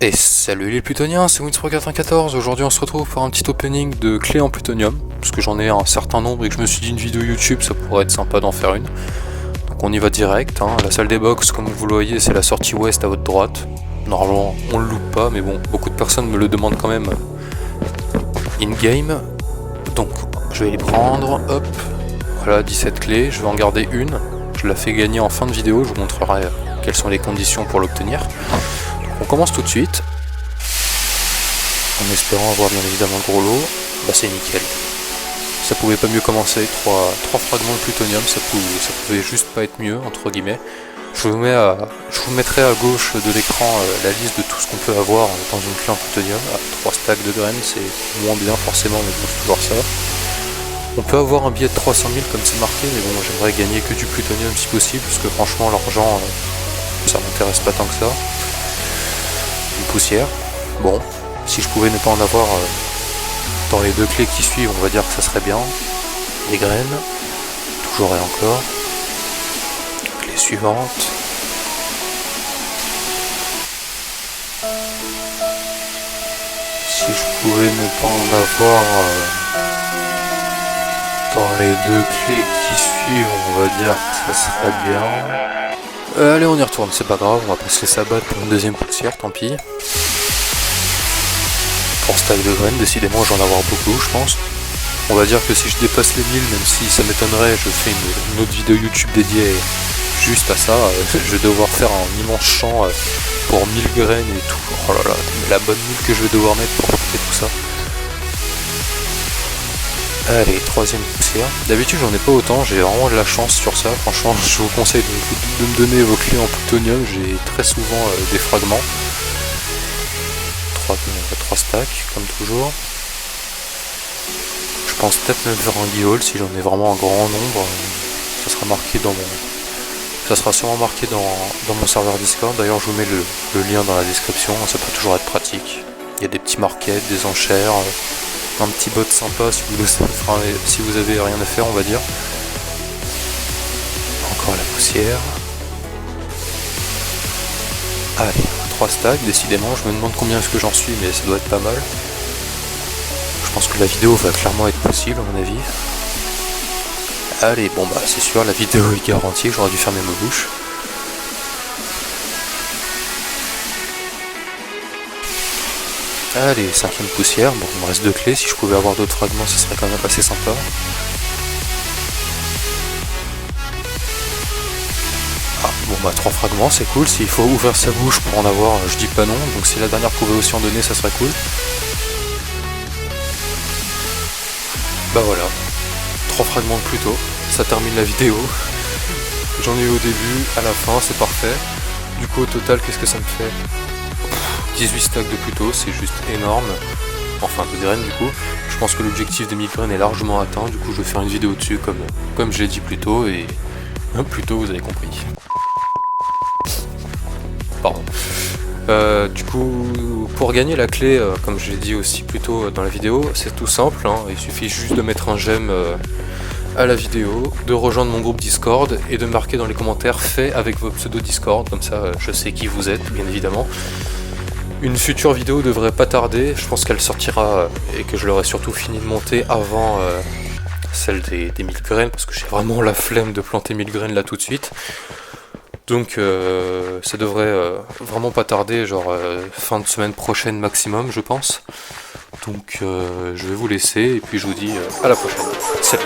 Et salut les plutoniens, c'est Winspro94. Aujourd'hui on se retrouve pour un petit opening de clés en plutonium, parce que j'en ai un certain nombre et que je me suis dit une vidéo YouTube ça pourrait être sympa d'en faire une. Donc on y va direct, hein. La salle des box comme vous le voyez c'est la sortie ouest à votre droite. Normalement on le loupe pas mais bon, beaucoup de personnes me le demandent quand même in-game. Donc je vais les prendre, hop, voilà 17 clés, je vais en garder une. Je la fais gagner en fin de vidéo, je vous montrerai quelles sont les conditions pour l'obtenir. On commence tout de suite, en espérant avoir bien évidemment le gros lot. Bah c'est nickel. Ça pouvait pas mieux commencer, 3 fragments de plutonium, ça pouvait juste pas être mieux, entre guillemets. Je vous mettrai à gauche de l'écran la liste de tout ce qu'on peut avoir dans une clé en plutonium. 3 stacks de graines, c'est moins bien forcément, mais bon, c'est toujours ça. On peut avoir un billet de 300 000 comme c'est marqué, mais bon, j'aimerais gagner que du plutonium si possible, parce que franchement l'argent, ça m'intéresse pas tant que ça. Une poussière. Bon, si je pouvais ne pas en avoir dans les deux clés qui suivent, on va dire que ça serait bien. Des graines, toujours et encore. Clé suivante. Si je pouvais ne pas en avoir dans les deux clés qui suivent, on va dire que ça serait bien. Allez, on y retourne, c'est pas grave, on va pas se laisser abattre pour une deuxième poussière, tant pis. 3 stacks de graines, décidément je vais en avoir beaucoup, je pense. On va dire que si je dépasse les 1000, même si ça m'étonnerait, je fais une autre vidéo YouTube dédiée juste à ça. Je vais devoir faire un immense champ pour 1000 graines et tout. Oh là là, la bonne mille que je vais devoir mettre pour faire tout ça. Allez, troisième poussière. D'habitude j'en ai pas autant, j'ai vraiment de la chance sur ça. Franchement, je vous conseille de me donner vos clés en plutonium, j'ai très souvent des fragments. 3 stacks, comme toujours. Je pense peut-être me faire un guihold si j'en ai vraiment un grand nombre. Ça sera marqué dans mon... Ça sera sûrement marqué dans mon serveur Discord. D'ailleurs je vous mets le lien dans la description, ça peut toujours être pratique. Il y a des petits markets, des enchères, un petit bot sympa si vous avez rien à faire on va dire. Encore la poussière. Allez, 3 stacks, décidément, je me demande combien est-ce que j'en suis, mais ça doit être pas mal. Je pense que la vidéo va clairement être possible à mon avis. Allez, bon bah c'est sûr, la vidéo est garantie, j'aurais dû fermer ma bouche. Allez, 5ème poussière, bon il me reste 2 clés, si je pouvais avoir d'autres fragments ce serait quand même assez sympa. Ah, bon bah 3 fragments c'est cool, s'il faut ouvrir sa bouche pour en avoir, je dis pas non, donc si la dernière pouvait aussi en donner ça serait cool. Bah voilà, 3 fragments de Pluto, ça termine la vidéo. J'en ai eu au début, à la fin, c'est parfait. Du coup au total qu'est-ce que ça me fait? 18 stacks de Pluto, c'est juste énorme. Enfin de graines du coup. Je pense que l'objectif des 1000 graines est largement atteint, du coup je vais faire une vidéo dessus comme je l'ai dit plus tôt et... plus tôt vous avez compris. Pardon. Du coup, pour gagner la clé, comme je l'ai dit aussi plus tôt dans la vidéo, c'est tout simple, hein, il suffit juste de mettre un j'aime à la vidéo, de rejoindre mon groupe Discord et de marquer dans les commentaires fait avec vos pseudo Discord, comme ça je sais qui vous êtes, bien évidemment. Une future vidéo devrait pas tarder, je pense qu'elle sortira et que je l'aurai surtout fini de monter avant celle des 1000 graines, parce que j'ai vraiment la flemme de planter 1000 graines là tout de suite. Donc ça devrait vraiment pas tarder, genre fin de semaine prochaine maximum je pense. Donc je vais vous laisser et puis je vous dis à la prochaine. Salut.